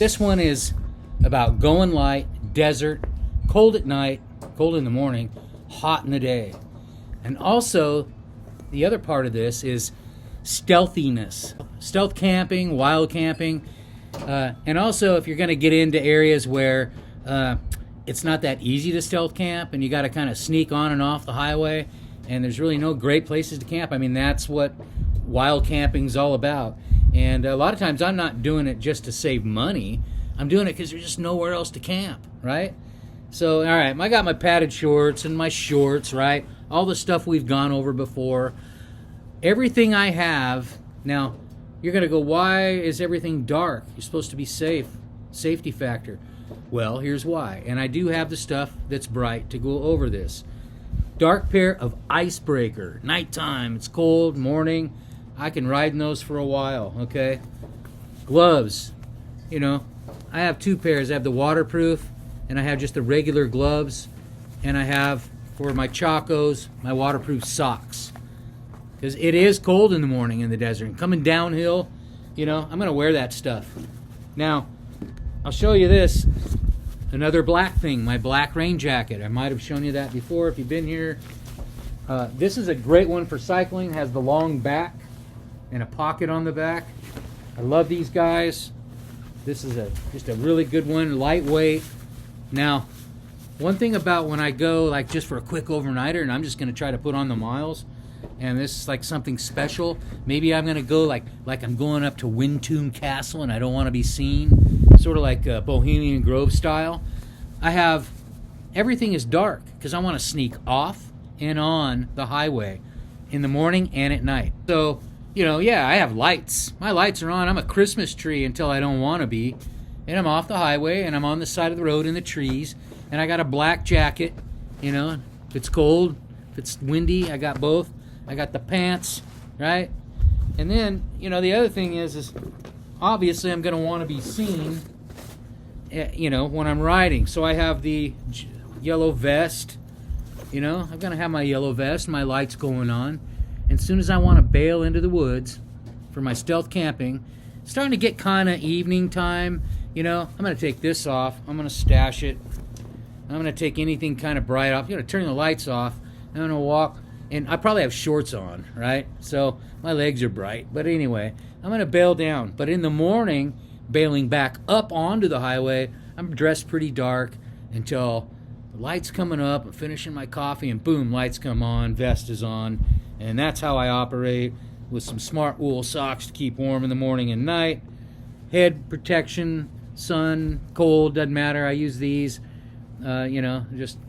This one is about going light, desert, cold at night, cold in the morning, hot in the day. And also, the other part of this is stealthiness. Stealth camping, wild camping, and also if you're going to get into areas where it's not that easy to stealth camp and you got to kind of sneak on and off the highway and there's really no great places to camp. I mean, that's what wild camping's all about. And a lot of times I'm not doing it just to save money. I'm doing it because there's just nowhere else to camp, right? So, all right, I got my padded shorts and my shorts, right? All the stuff we've gone over before. Everything I have. Now, you're going to go, why is everything dark? You're supposed to be safe. Safety factor. Well, here's why. And I do have the stuff that's bright to go over this. Dark pair of icebreaker. Nighttime, it's cold, morning. I can ride in those for a while, okay? Gloves. You know, I have two pairs. I have the waterproof, and I have just the regular gloves. And I have, for my chacos, my waterproof socks. Because it is cold in the morning in the desert. And coming downhill, you know, I'm going to wear that stuff. Now, I'll show you this. Another black thing, my black rain jacket. I might have shown you that before if you've been here. This is a great one for cycling. It has the long back and a pocket on the back. I love these guys. This is just a really good one, lightweight. Now, one thing about when I go like just for a quick overnighter and I'm just going to try to put on the miles, and this is like something special. Maybe I'm going to go like I'm going up to Windtomb Castle and I don't want to be seen. Sort of like Bohemian Grove style. I have, everything is dark because I want to sneak off and on the highway in the morning and at night. So, you know, yeah, I have lights. My lights are on. I'm a Christmas tree until I don't want to be. And I'm off the highway and I'm on the side of the road in the trees. And I got a black jacket, you know, if it's cold, if it's windy, I got both. I got the pants, right? And then, you know, the other thing is obviously I'm going to want to be seen, you know, when I'm riding. So I have the yellow vest, you know. I'm going to have my yellow vest, my lights going on. And as soon as I want to bail into the woods for my stealth camping, it's starting to get kind of evening time, you know. I'm going to take this off. I'm going to stash it. I'm going to take anything kind of bright off. I'm going to turn the lights off. I'm going to walk. And I probably have shorts on, right? So my legs are bright. But anyway, I'm going to bail down. But in the morning, bailing back up onto the highway, I'm dressed pretty dark until the lights coming up. I'm finishing my coffee, and boom, lights come on, vest is on. And that's how I operate, with some smart wool socks to keep warm in the morning and night. Head protection, sun, cold, doesn't matter. I use these, you know, just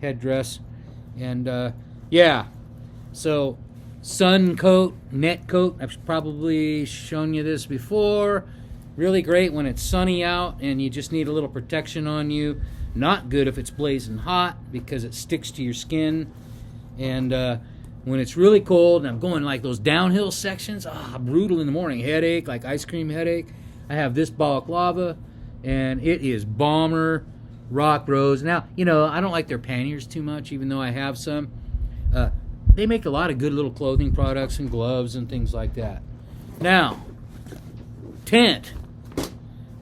headdress. And, yeah, so sun coat, net coat. I've probably shown you this before. Really great when it's sunny out and you just need a little protection on you. Not good if it's blazing hot because it sticks to your skin. And when it's really cold and I'm going like those downhill sections, brutal in the morning. Headache, like ice cream headache. I have this balaclava, and it is bomber rock rose. Now, you know, I don't like their panniers too much, even though I have some. They make a lot of good little clothing products and gloves and things like that. Now, tent.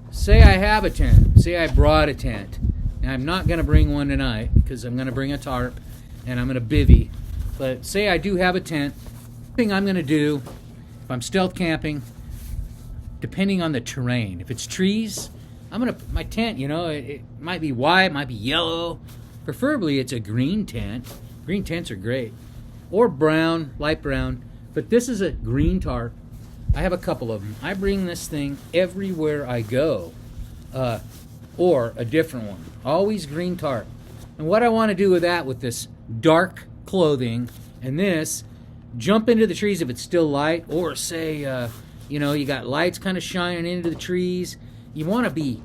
Say I have a tent. Say I brought a tent. Now, I'm not going to bring one tonight because I'm going to bring a tarp and I'm going to bivvy. But say I do have a tent. The thing I'm going to do, if I'm stealth camping, depending on the terrain. If it's trees, my tent, you know, it might be white, it might be yellow. Preferably it's a green tent. Green tents are great. Or brown, light brown. But this is a green tarp. I have a couple of them. I bring this thing everywhere I go. Or a different one. Always green tarp. And what I want to do with that, with this dark clothing and this, jump into the trees if it's still light. Or say, you know, you got lights kind of shining into the trees. You want to be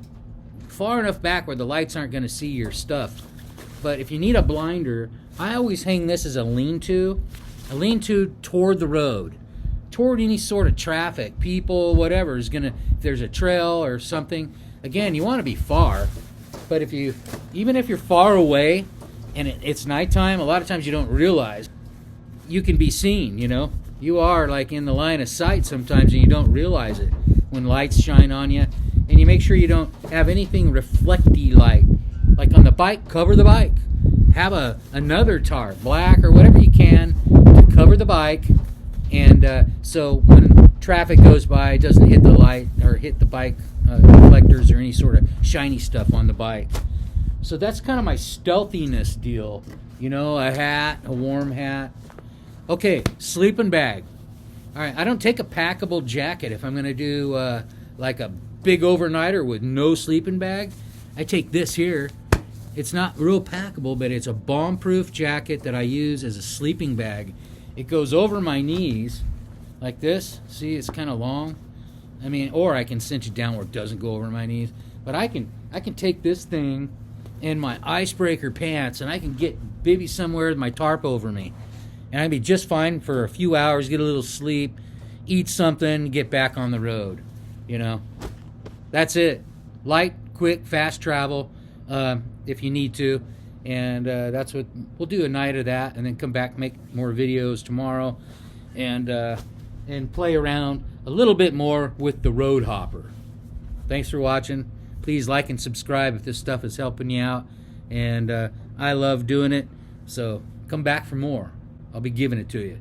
far enough back where the lights aren't going to see your stuff. But if you need a blinder, I always hang this as a lean-to toward the road, toward any sort of traffic, people, whatever is gonna. If there's a trail or something, again, you want to be far. But even if you're far away and it's nighttime, a lot of times you don't realize you can be seen. You know, you are like in the line of sight sometimes, and you don't realize it when lights shine on you. and you make sure you don't have anything reflecty light. Like on the bike, cover the bike. Have another tarp, black or whatever you can, to cover the bike, and so when traffic goes by, it doesn't hit the light or hit the bike reflectors or any sort of shiny stuff on the bike. So that's kind of my stealthiness deal. You know, a hat, a warm hat. Okay, sleeping bag. All right, I don't take a packable jacket if I'm going to do like a big overnighter with no sleeping bag. I take this here. It's not real packable, but it's a bomb-proof jacket that I use as a sleeping bag. It goes over my knees like this. See, it's kind of long. I mean, or I can cinch it down where it doesn't go over my knees. But I can take this thing in my icebreaker pants, and I can get maybe somewhere with my tarp over me. And I'd be just fine for a few hours, get a little sleep, eat something, get back on the road. You know, that's it. Light, quick, fast travel. If you need to, and that's what we'll do, a night of that, and then come back, make more videos tomorrow, and play around a little bit more with the road hopper. Thanks for watching. Please like and subscribe if this stuff is helping you out, and I love doing it, so come back for more. I'll be giving it to you.